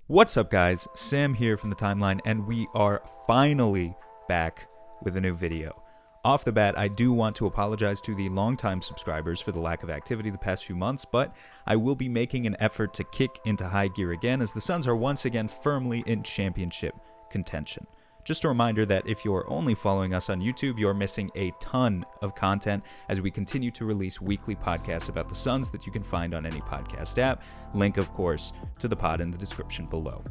What's up, guys? Sam here from the timeline, and we are finally back with a new video. Off the bat, I do want to apologize to the longtime subscribers for the lack of activity the past few months, but I will be making an effort to kick into high gear again as the Suns are once again firmly in championship contention. Just a reminder that if you're only following us on YouTube, you're missing a ton of content as we continue to release weekly podcasts about the Suns that you can find on any podcast app. Link, of course, to the pod in the description below.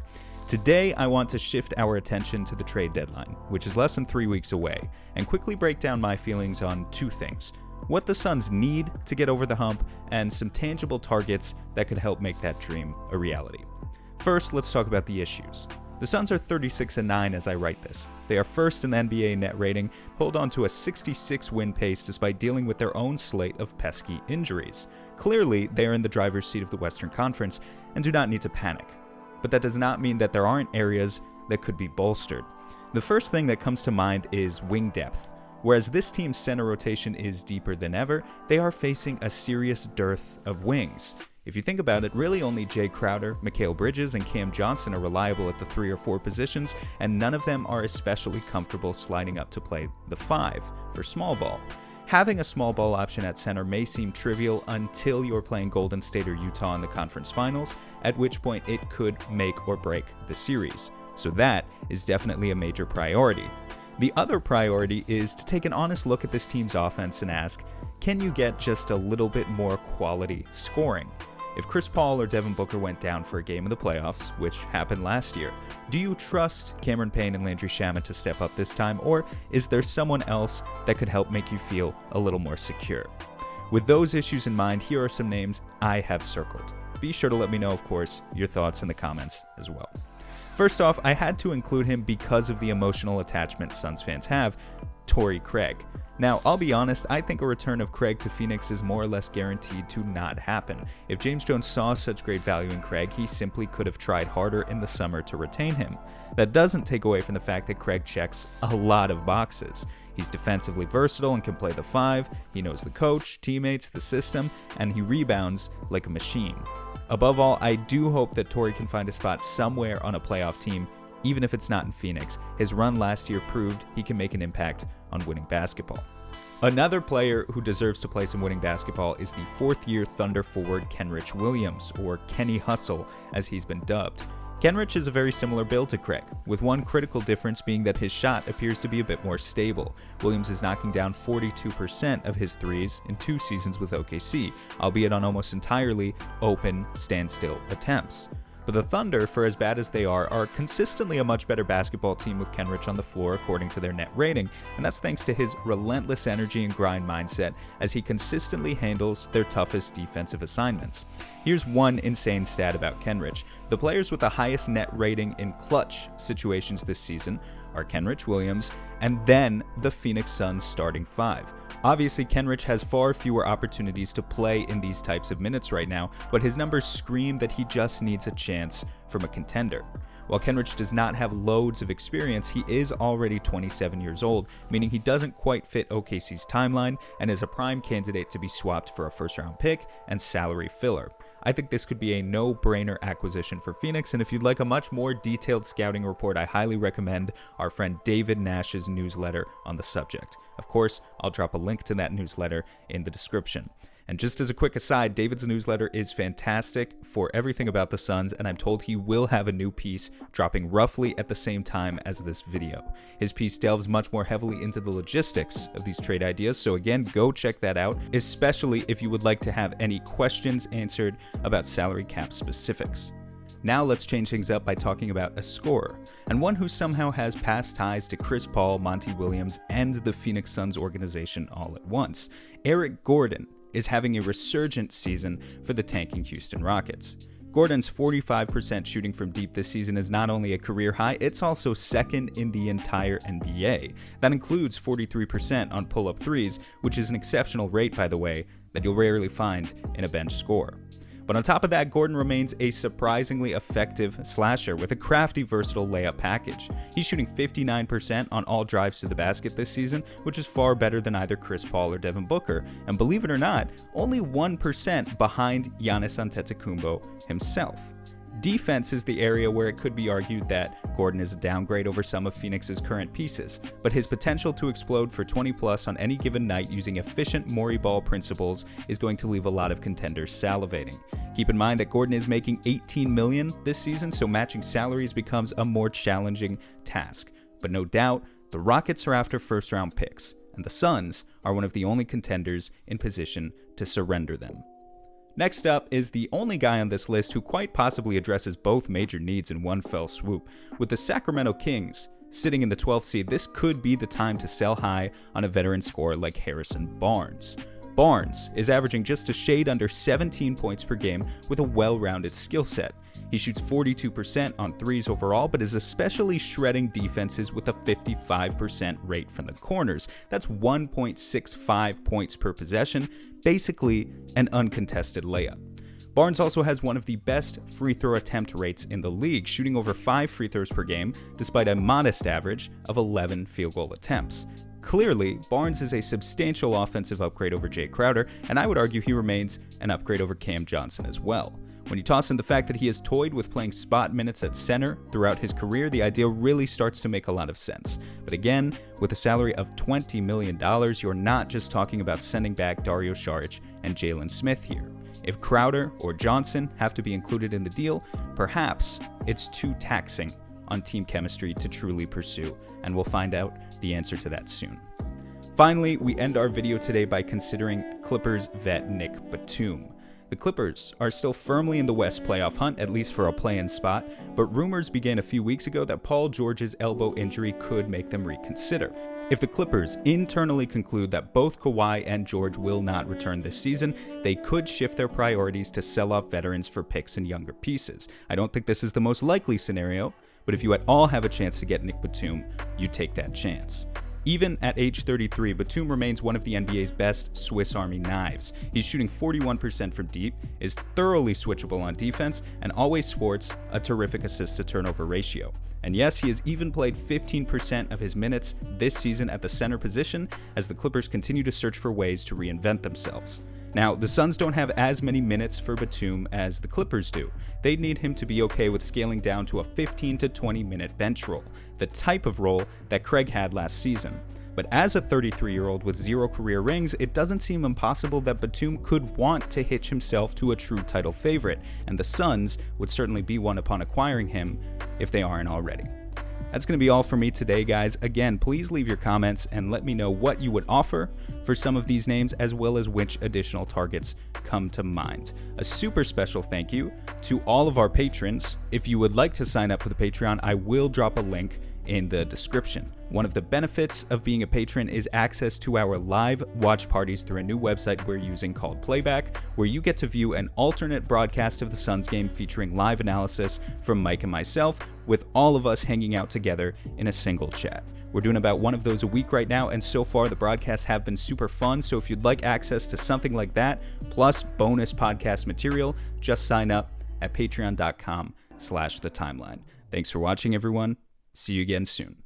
Today, I want to shift our attention to the trade deadline, which is less than 3 weeks away, and quickly break down my feelings on two things: what the Suns need to get over the hump, and some tangible targets that could help make that dream a reality. First, let's talk about the issues. The Suns are 36-9 as I write this. They are first in the NBA net rating, hold on to a 66 win pace despite dealing with their own slate of pesky injuries. Clearly, they are in the driver's seat of the Western Conference and do not need to panic. But that does not mean that there aren't areas that could be bolstered. The first thing that comes to mind is wing depth. Whereas this team's center rotation is deeper than ever, they are facing a serious dearth of wings. If you think about it, really only Jay Crowder, Mikal Bridges, and Cam Johnson are reliable at the 3 or 4 positions, and none of them are especially comfortable sliding up to play the 5 for small ball. Having a small ball option at center may seem trivial until you're playing Golden State or Utah in the conference finals, at which point it could make or break the series. So that is definitely a major priority. The other priority is to take an honest look at this team's offense and ask, can you get just a little bit more quality scoring? If Chris Paul or Devin Booker went down for a game of the playoffs, which happened last year, do you trust Cameron Payne and Landry Shamet to step up this time, or is there someone else that could help make you feel a little more secure? With those issues in mind, here are some names I have circled. Be sure to let me know, of course, your thoughts in the comments as well. First off, I had to include him because of the emotional attachment Suns fans have, Tory Craig. Now, I'll be honest, I think a return of Craig to Phoenix is more or less guaranteed to not happen. If James Jones saw such great value in Craig, he simply could have tried harder in the summer to retain him. That doesn't take away from the fact that Craig checks a lot of boxes. He's defensively versatile and can play the 5, he knows the coach, teammates, the system, and he rebounds like a machine. Above all, I do hope that Tory can find a spot somewhere on a playoff team, even if it's not in Phoenix. His run last year proved he can make an impact on winning basketball. Another player who deserves to play some winning basketball is the 4th-year Thunder forward Kenrich Williams, or Kenny Hustle as he's been dubbed. Kenrich is a very similar build to Craig, with one critical difference being that his shot appears to be a bit more stable. Williams is knocking down 42% of his threes in 2 seasons with OKC, albeit on almost entirely open, standstill attempts. But the Thunder, for as bad as they are consistently a much better basketball team with Kenrich on the floor according to their net rating, and that's thanks to his relentless energy and grind mindset as he consistently handles their toughest defensive assignments. Here's one insane stat about Kenrich. The players with the highest net rating in clutch situations this season are Kenrich Williams and then the Phoenix Suns starting 5. Obviously, Kenrich has far fewer opportunities to play in these types of minutes right now, but his numbers scream that he just needs a chance from a contender. While Kenrich does not have loads of experience, he is already 27 years old, meaning he doesn't quite fit OKC's timeline and is a prime candidate to be swapped for a first-round pick and salary filler. I think this could be a no-brainer acquisition for Phoenix, and if you'd like a much more detailed scouting report, I highly recommend our friend David Nash's newsletter on the subject. Of course, I'll drop a link to that newsletter in the description. And just as a quick aside, David's newsletter is fantastic for everything about the Suns, and I'm told he will have a new piece dropping roughly at the same time as this video. His piece delves much more heavily into the logistics of these trade ideas, so again, go check that out, especially if you would like to have any questions answered about salary cap specifics. Now let's change things up by talking about a scorer, and one who somehow has past ties to Chris Paul, Monty Williams, and the Phoenix Suns organization all at once. Eric Gordon is having a resurgent season for the tanking Houston Rockets. Gordon's 45% shooting from deep this season is not only a career high, it's also second in the entire NBA. That includes 43% on pull-up threes, which is an exceptional rate, by the way, that you'll rarely find in a bench scorer. But on top of that, Gordon remains a surprisingly effective slasher with a crafty, versatile layup package. He's shooting 59% on all drives to the basket this season, which is far better than either Chris Paul or Devin Booker, and believe it or not, only 1% behind Giannis Antetokounmpo himself. Defense is the area where it could be argued that Gordon is a downgrade over some of Phoenix's current pieces, but his potential to explode for 20 plus on any given night using efficient Morey ball principles is going to leave a lot of contenders salivating. Keep in mind that Gordon is making $18 million this season, so matching salaries becomes a more challenging task. But no doubt, the Rockets are after first-round picks, and the Suns are one of the only contenders in position to surrender them. Next up is the only guy on this list who quite possibly addresses both major needs in one fell swoop. With the Sacramento Kings sitting in the 12th seed, this could be the time to sell high on a veteran scorer like Harrison Barnes. Barnes is averaging just a shade under 17 points per game with a well-rounded skill set. He shoots 42% on threes overall, but is especially shredding defenses with a 55% rate from the corners. That's 1.65 points per possession, basically an uncontested layup. Barnes also has one of the best free throw attempt rates in the league, shooting over 5 free throws per game, despite a modest average of 11 field goal attempts. Clearly, Barnes is a substantial offensive upgrade over Jay Crowder, and I would argue he remains an upgrade over Cam Johnson as well. When you toss in the fact that he has toyed with playing spot minutes at center throughout his career, the idea really starts to make a lot of sense. But again, with a salary of $20 million, you're not just talking about sending back Dario Saric and Jalen Smith here. If Crowder or Johnson have to be included in the deal, perhaps it's too taxing on team chemistry to truly pursue, and we'll find out the answer to that soon. Finally, we end our video today by considering Clippers vet Nic Batum. The Clippers are still firmly in the West playoff hunt, at least for a play-in spot, but rumors began a few weeks ago that Paul George's elbow injury could make them reconsider. If the Clippers internally conclude that both Kawhi and George will not return this season, they could shift their priorities to sell off veterans for picks and younger pieces. I don't think this is the most likely scenario, but if you at all have a chance to get Nic Batum, you take that chance. Even at age 33, Batum remains one of the NBA's best Swiss Army knives. He's shooting 41% from deep, is thoroughly switchable on defense, and always sports a terrific assist-to-turnover ratio. And yes, he has even played 15% of his minutes this season at the center position as the Clippers continue to search for ways to reinvent themselves. Now, the Suns don't have as many minutes for Batum as the Clippers do. They'd need him to be okay with scaling down to a 15 to 20 minute bench role, the type of role that Craig had last season. But as a 33-year-old with 0 career rings, it doesn't seem impossible that Batum could want to hitch himself to a true title favorite, and the Suns would certainly be one upon acquiring him if they aren't already. That's going to be all for me today, guys. Again, please leave your comments and let me know what you would offer for some of these names, as well as which additional targets come to mind. A super special thank you to all of our patrons. If you would like to sign up for the Patreon, I will drop a link in the description. One of the benefits of being a patron is access to our live watch parties through a new website we're using called Playback, where you get to view an alternate broadcast of the Suns game featuring live analysis from Mike and myself, with all of us hanging out together in a single chat. We're doing about one of those a week right now, and so far the broadcasts have been super fun, so if you'd like access to something like that, plus bonus podcast material, just sign up at patreon.com/thetimeline. Thanks for watching, everyone. See you again soon.